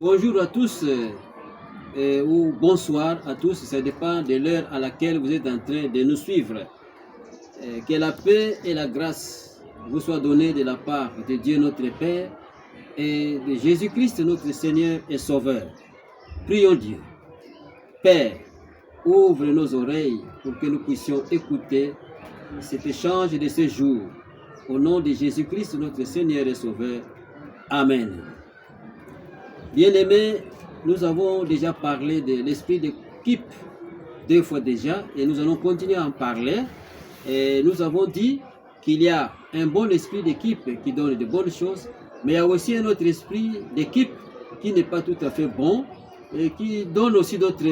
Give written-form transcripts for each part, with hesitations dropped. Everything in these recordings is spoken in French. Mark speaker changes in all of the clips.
Speaker 1: Bonjour à tous ou bonsoir à tous, ça dépend de l'heure à laquelle vous êtes en train de nous suivre. Que la paix et la grâce vous soient données de la part de Dieu notre Père et de Jésus-Christ notre Seigneur et Sauveur. Prions Dieu. Père, ouvre nos oreilles pour que nous puissions écouter cet échange de ce jour. Au nom de Jésus-Christ notre Seigneur et Sauveur. Amen. Bien-aimés, nous avons déjà parlé de l'esprit d'équipe 2 fois déjà et nous allons continuer à en parler. Et nous avons dit qu'il y a un bon esprit d'équipe qui donne de bonnes choses, mais il y a aussi un autre esprit d'équipe qui n'est pas tout à fait bon et qui donne aussi d'autres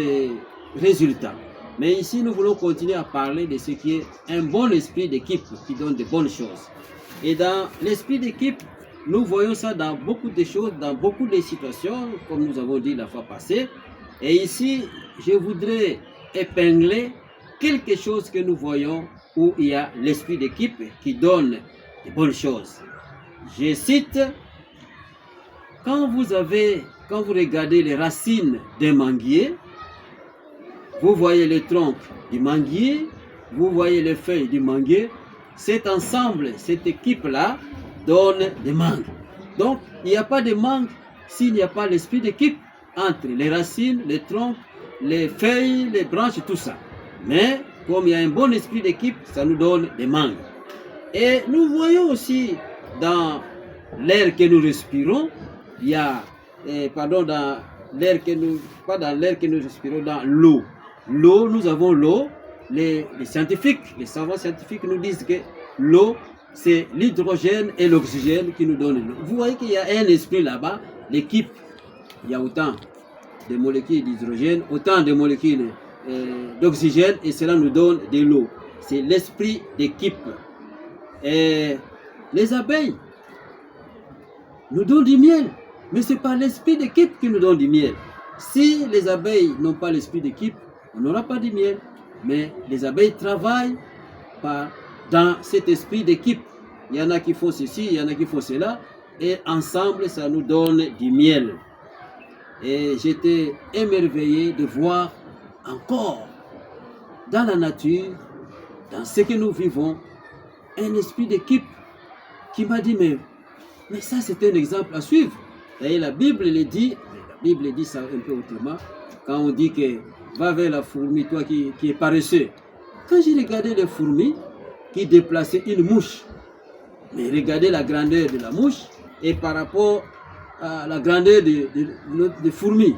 Speaker 1: résultats. Mais ici, nous voulons continuer à parler de ce qui est un bon esprit d'équipe qui donne de bonnes choses. Et dans l'esprit d'équipe, nous voyons ça dans beaucoup de choses, dans beaucoup de situations, comme nous avons dit la fois passée. Et ici, je voudrais épingler quelque chose que nous voyons où il y a l'esprit d'équipe qui donne de bonnes choses. Je cite, quand vous regardez les racines d'un manguier, vous voyez les troncs du manguier, vous voyez les feuilles du manguier, cet ensemble, cette équipe-là, donne des mangues. Donc, il n'y a pas de mangue s'il n'y a pas l'esprit d'équipe entre les racines, les troncs, les feuilles, les branches, tout ça. Mais, comme il y a un bon esprit d'équipe, ça nous donne des mangues. Et nous voyons aussi dans l'air que nous respirons, il y a, dans l'air que nous, pas dans l'air que nous respirons, dans l'eau. L'eau, nous avons l'eau. Les scientifiques, les savants scientifiques nous disent que l'eau, c'est l'hydrogène et l'oxygène qui nous donnent l'eau. Vous voyez qu'il y a un esprit là-bas, l'équipe, il y a autant de molécules d'hydrogène, autant de molécules d'oxygène, et cela nous donne de l'eau. C'est l'esprit d'équipe. Et les abeilles nous donnent du miel, mais ce n'est pas l'esprit d'équipe qui nous donne du miel. Si les abeilles n'ont pas l'esprit d'équipe, on n'aura pas de miel. Mais les abeilles travaillent dans cet esprit d'équipe. Il y en a qui font ceci, il y en a qui font cela, et ensemble, ça nous donne du miel. Et j'étais émerveillé de voir encore dans la nature, dans ce que nous vivons, un esprit d'équipe qui m'a dit, mais ça c'est un exemple à suivre. D'ailleurs, la Bible le dit ça un peu autrement, quand on dit que va vers la fourmi, toi qui es paresseux. Quand j'ai regardé les fourmis qui déplaçaient une mouche, mais regardez la grandeur de la mouche et par rapport à la grandeur des fourmis.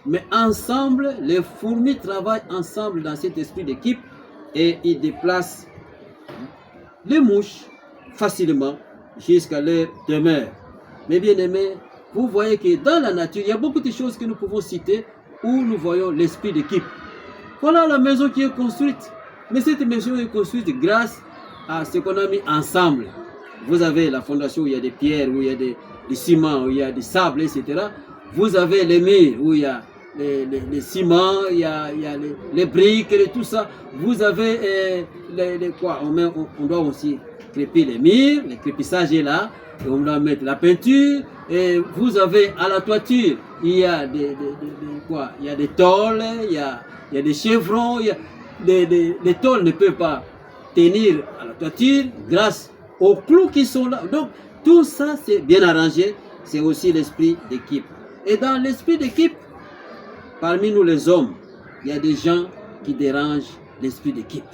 Speaker 1: Mais ensemble, les fourmis travaillent ensemble dans cet esprit d'équipe et ils déplacent les mouches facilement jusqu'à leur demeure. Mais bien aimés, vous voyez que dans la nature, il y a beaucoup de choses que nous pouvons citer où nous voyons l'esprit d'équipe. Voilà la maison qui est construite. Mais cette maison est construite grâce à ce qu'on a mis ensemble. Vous avez la fondation où il y a des pierres, où il y a des ciments, où il y a des sables, etc. Vous avez les murs où il y a les ciments, il y a les briques et tout ça. Vous avez quoi on doit aussi crépir les murs, le crépissage est là. Et on doit mettre la peinture. Et vous avez à la toiture, il y a des tôles, il y a des chevrons, les tôles ne peuvent pas tenir à la toiture grâce aux clous qui sont là. Donc tout ça c'est bien arrangé, c'est aussi l'esprit d'équipe. Et dans l'esprit d'équipe, parmi nous les hommes, il y a des gens qui dérangent l'esprit d'équipe.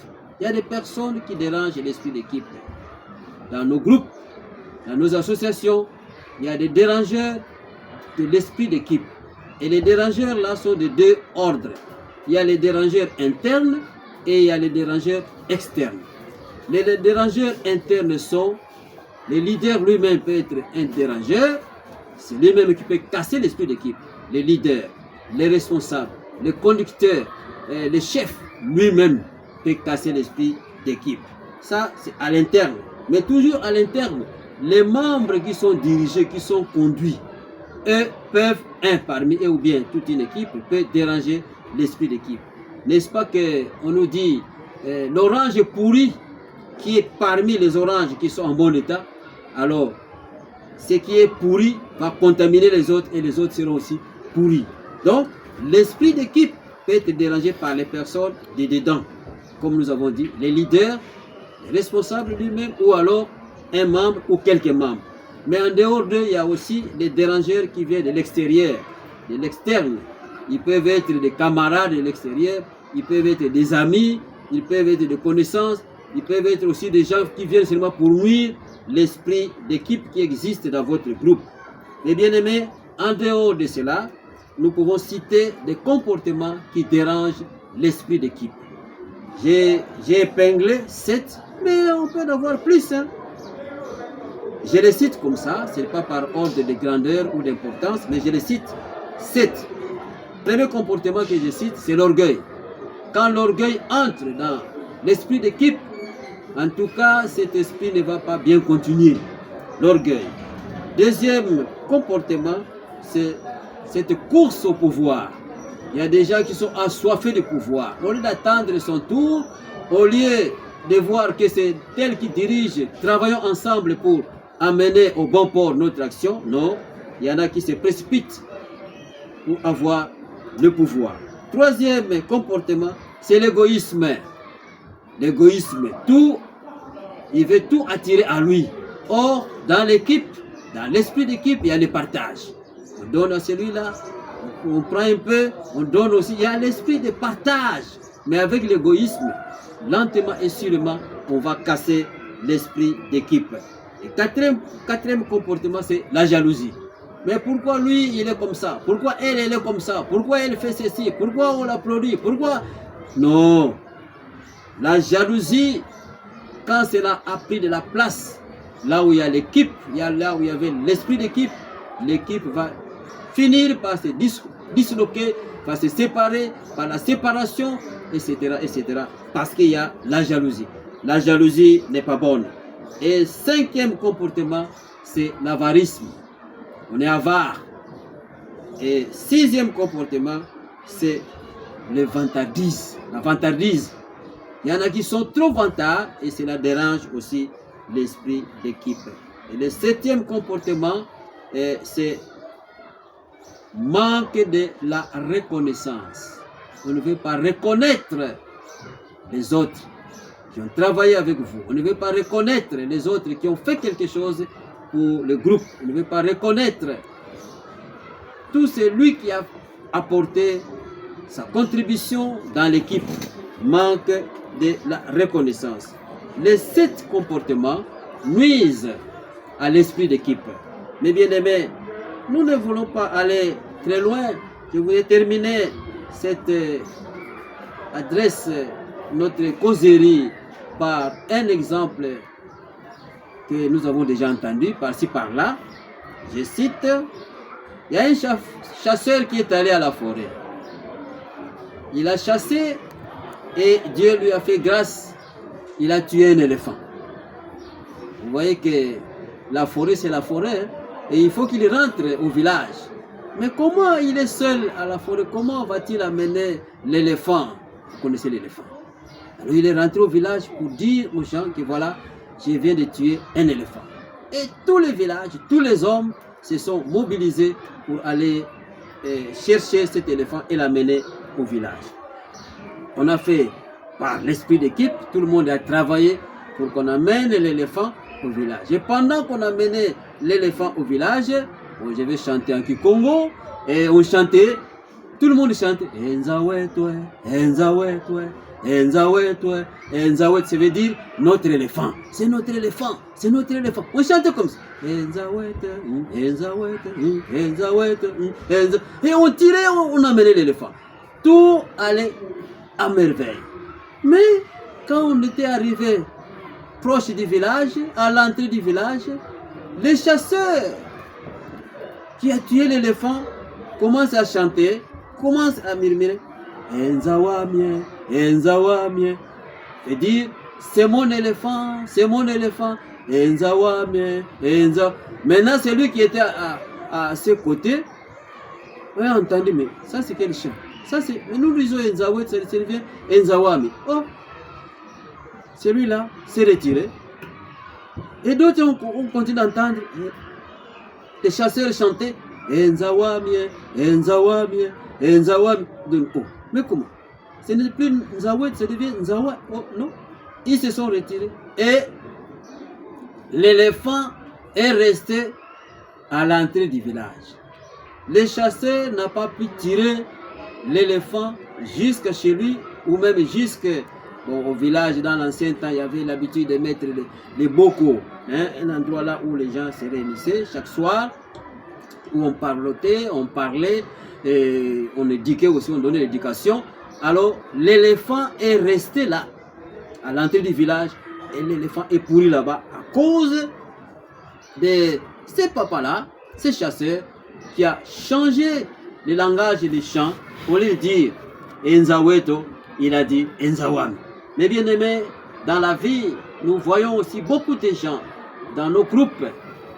Speaker 1: Il y a des personnes qui dérangent l'esprit d'équipe. Dans nos groupes, dans nos associations, il y a des dérangeurs de l'esprit d'équipe. Et les dérangeurs là sont de deux ordres. Il y a les dérangeurs internes et il y a les dérangeurs externes. Les dérangeurs internes sont, le leader lui-même peut être un dérangeur, c'est lui-même qui peut casser l'esprit d'équipe. Les leaders, les responsables, les conducteurs, les chefs, lui-même peut casser l'esprit d'équipe. Ça, c'est à l'interne. Mais toujours à l'interne, les membres qui sont dirigés, qui sont conduits, eux peuvent, parmi eux ou bien toute une équipe, peut déranger l'esprit d'équipe. N'est-ce pas qu'on nous dit l'orange pourri qui est parmi les oranges qui sont en bon état, alors ce qui est pourri va contaminer les autres et les autres seront aussi pourri. Donc, l'esprit d'équipe peut être dérangé par les personnes de dedans. Comme nous avons dit, les leaders, les responsables lui-même, ou alors un membre ou quelques membres. Mais en dehors d'eux, il y a aussi des dérangeurs qui viennent de l'extérieur, de l'externe. Ils peuvent être des camarades de l'extérieur, ils peuvent être des amis, ils peuvent être des connaissances, ils peuvent être aussi des gens qui viennent seulement pour nuire l'esprit d'équipe qui existe dans votre groupe. Et bien aimés, en dehors de cela, nous pouvons citer des comportements qui dérangent l'esprit d'équipe. J'ai épinglé 7, mais on peut en avoir plus. Hein. Je les cite comme ça, ce n'est pas par ordre de grandeur ou d'importance, mais je les cite 7. Le premier comportement que je cite, c'est l'orgueil. Quand l'orgueil entre dans l'esprit d'équipe, en tout cas, cet esprit ne va pas bien continuer. L'orgueil. Deuxième comportement, c'est cette course au pouvoir. Il y a des gens qui sont assoiffés de pouvoir. Au lieu d'attendre son tour, au lieu de voir que c'est tel qui dirige, travaillons ensemble pour amener au bon port notre action. Non, il y en a qui se précipitent pour avoir le pouvoir. Troisième comportement, c'est l'égoïsme. L'égoïsme, il veut tout attirer à lui. Or, dans l'équipe, dans l'esprit d'équipe, il y a le partage. On donne à celui-là, on prend un peu, on donne aussi. Il y a l'esprit de partage. Mais avec l'égoïsme, lentement et sûrement, on va casser l'esprit d'équipe. Et quatrième comportement, c'est la jalousie. Mais pourquoi lui, il est comme ça? Pourquoi elle est comme ça? Pourquoi elle fait ceci? Pourquoi on l'applaudit? Pourquoi? Non. La jalousie, quand cela a pris de la place, là où il y a l'équipe, là où il y avait l'esprit d'équipe, l'équipe va finir par se disloquer, par se séparer, par la séparation, etc., etc. Parce qu'il y a la jalousie. La jalousie n'est pas bonne. Et cinquième comportement, c'est l'avarisme. On est avare. Et sixième comportement, c'est le vantardise. La vantardise. Il y en a qui sont trop vantards et cela dérange aussi l'esprit d'équipe. Et le septième comportement, c'est manque de la reconnaissance. On ne veut pas reconnaître les autres qui ont travaillé avec vous. On ne veut pas reconnaître les autres qui ont fait quelque chose pour le groupe. On ne veut pas reconnaître tout celui qui a apporté sa contribution dans l'équipe. Manque de la reconnaissance. Les 7 comportements nuisent à l'esprit d'équipe. Mais bien aimés, nous ne voulons pas aller très loin. Je voulais terminer cette adresse, notre causerie, par un exemple que nous avons déjà entendu par-ci par-là. Je cite, il y a un chasseur qui est allé à la forêt. Il a chassé et Dieu lui a fait grâce. Il a tué un éléphant. Vous voyez que la forêt, c'est la forêt. Hein? Et il faut qu'il rentre au village. Mais comment il est seul à la forêt? Comment va-t-il amener l'éléphant? Vous connaissez l'éléphant. Alors il est rentré au village pour dire aux gens que voilà, je viens de tuer un éléphant. Et tous les villages, tous les hommes se sont mobilisés pour aller chercher cet éléphant et l'amener au village. On a fait par l'esprit d'équipe, tout le monde a travaillé pour qu'on amène l'éléphant au village. Et pendant qu'on amenait l'éléphant au village, je vais chanter en Kikongo, et on chantait, tout le monde chantait, Enzawetwe, Enzawetwe, Enzawetwe, Enzawetwe, ça veut dire notre éléphant. C'est notre éléphant, c'est notre éléphant. On chantait comme ça. Enzawetwe, Enzawetwe, Enzawetwe, Enzawetwe. Et on tirait, on amenait l'éléphant. Tout allait à merveille. Mais quand on était arrivé proche du village, à l'entrée du village, les chasseurs qui a tué l'éléphant commencent à chanter, commencent à murmurer Enzawamie, Enzawamie. Et dire c'est mon éléphant, Enzawamie, Enzawamie. Maintenant, celui qui était à ses côtés, on a entendu, mais ça c'est quel chant? Ça c'est, nous disons Enzawet, ça devient Enzawami. Oh, celui-là s'est retiré. Et d'autres, on continue d'entendre des chasseurs chanter Nzawamie, Nzawamie, Nzawamie. Oh, mais comment? Ce n'est plus Nzawet, ça devient Nzawa. Oh, non. Ils se sont retirés. Et l'éléphant est resté à l'entrée du village. Le chasseur n'a pas pu tirer l'éléphant jusqu'à chez lui ou même jusqu'au village. Dans l'ancien temps, il y avait l'habitude de mettre les bocaux, hein, un endroit là où les gens se réunissaient chaque soir, où on parlotait, on parlait, et on éduquait aussi, on donnait l'éducation. Alors l'éléphant est resté là, à l'entrée du village, et l'éléphant est pourri là-bas à cause de ces papas-là, ces chasseurs, qui a changé le langage des chants. Au lieu de dire Enzaweto, il a dit Enzawami. Mais bien aimé, dans la vie, nous voyons aussi beaucoup de gens dans nos groupes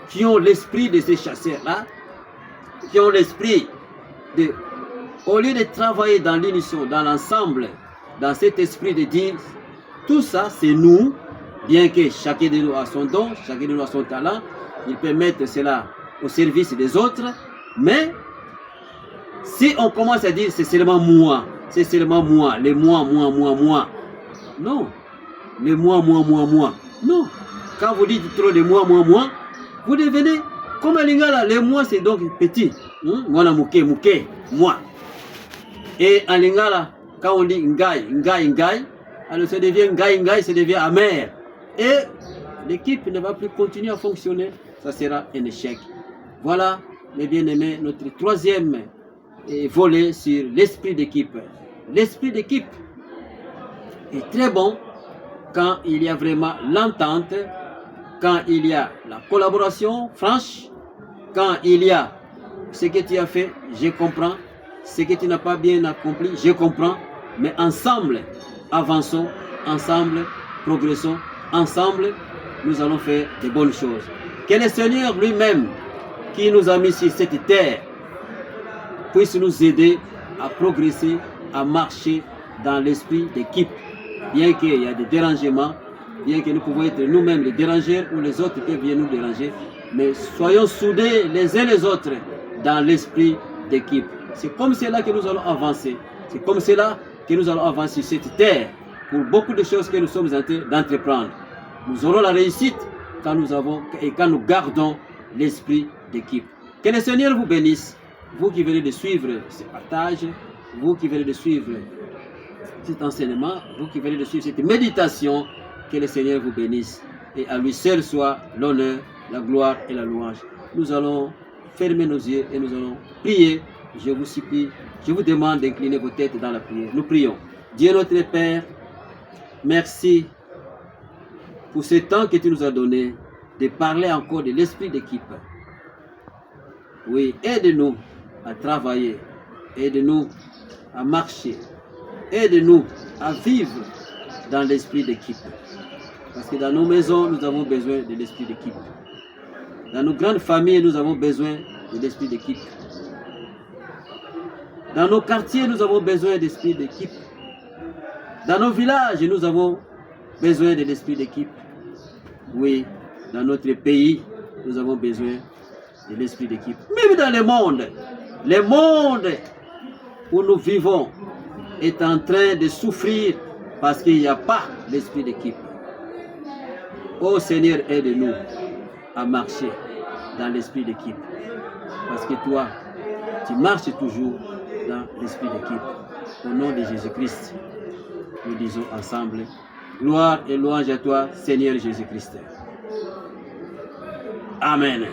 Speaker 1: qui ont l'esprit de ces chasseurs-là, qui ont l'esprit de, au lieu de travailler dans l'unisson, dans l'ensemble, dans cet esprit de dire, tout ça c'est nous, bien que chacun de nous a son don, chacun de nous a son talent, il peut mettre cela au service des autres, mais si on commence à dire c'est seulement moi, les moi, non, les moi, non. Quand vous dites trop de moi, vous devenez comme un lingala, les moi c'est donc petit, moi, moi. Et en lingala, quand on dit ngai, alors ça devient ngai, ça devient amer. Et l'équipe ne va plus continuer à fonctionner, ça sera un échec. Voilà, mes bien-aimés, notre troisième volet sur l'esprit d'équipe. L'esprit d'équipe est très bon quand il y a vraiment l'entente, quand il y a la collaboration franche, quand il y a ce que tu as fait, je comprends, ce que tu n'as pas bien accompli, je comprends, mais ensemble, avançons, ensemble, progressons, ensemble, nous allons faire de bonnes choses. Que le Seigneur lui-même, qui nous a mis sur cette terre, puisse nous aider à progresser, à marcher dans l'esprit d'équipe. Bien qu'il y ait des dérangements, bien que nous pouvons être nous-mêmes les dérangeurs ou les autres peuvent bien nous déranger, mais soyons soudés les uns les autres dans l'esprit d'équipe. C'est comme cela que nous allons avancer. C'est comme cela que nous allons avancer sur cette terre pour beaucoup de choses que nous sommes en train d'entreprendre. Nous aurons la réussite quand nous gardons l'esprit d'équipe. Que le Seigneur vous bénisse, vous qui venez de suivre ce partage, vous qui venez de suivre cet enseignement, vous qui venez de suivre cette méditation, que le Seigneur vous bénisse et à lui seul soit l'honneur, la gloire et la louange. Nous allons fermer nos yeux et nous allons prier. Je vous supplie, je vous demande d'incliner vos têtes dans la prière. Nous prions. Dieu notre Père, merci pour ce temps que tu nous as donné de parler encore de l'esprit d'équipe. Oui, aide-nous à travailler, aide-nous à marcher, aide-nous à vivre dans l'esprit d'équipe. Parce que dans nos maisons, nous avons besoin de l'esprit d'équipe. Dans nos grandes familles, nous avons besoin de l'esprit d'équipe. Dans nos quartiers, nous avons besoin d'esprit d'équipe. Dans nos villages, nous avons besoin de l'esprit d'équipe. Oui, dans notre pays, nous avons besoin de l'esprit d'équipe. Même dans le monde où nous vivons est en train de souffrir parce qu'il n'y a pas l'esprit d'équipe. Ô Seigneur, aide-nous à marcher dans l'esprit d'équipe. Parce que toi, tu marches toujours dans l'esprit d'équipe. Au nom de Jésus-Christ, nous disons ensemble, gloire et louange à toi, Seigneur Jésus-Christ. Amen.